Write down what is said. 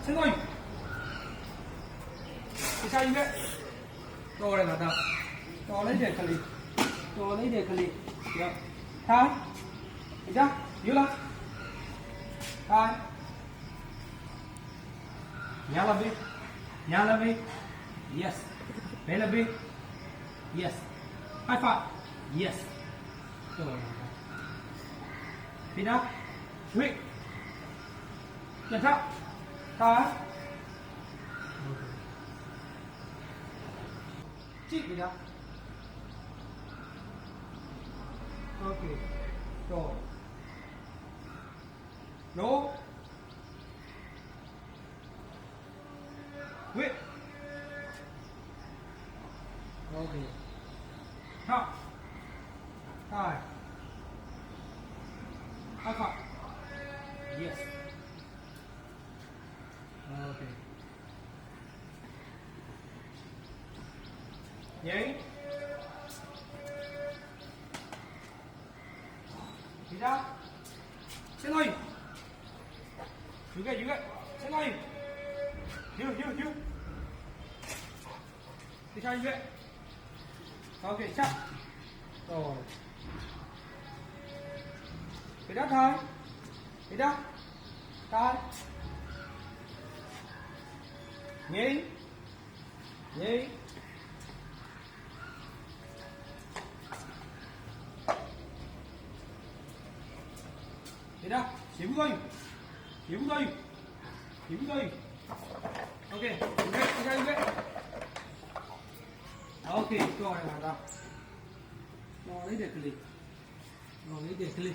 Xin lỗi. Thì sao như vậy? Đồ này là đâu? Đồ lấy để clip. Đồ lấy để clip. Được. Thôi. Được chưa? Giữ lên. Thôi. Nhà làm đi. Nhà làm đi. Yes. Bé làm đi. Yes. High five. Yes. Rồi. Đi đâu? Quick. Nhận sao? Thôi. Chị đi đâu? Ok. Rồi. Đố. Quyết. Ok. Học. Rồi. Học. Yes. Ok. Nhảy. Đi ra. Xin lỗi. Giữ cái. Xin lỗi. Hiu. Đi sao như vậy? Ok, chắc. Rồi. Đi đất thôi. Đi đất. Thôi. Nhí. Đi đâu? Xỉu rồi. Ok, đi sao như vậy? Ok, rồi là đâu? Rồi lấy để clip.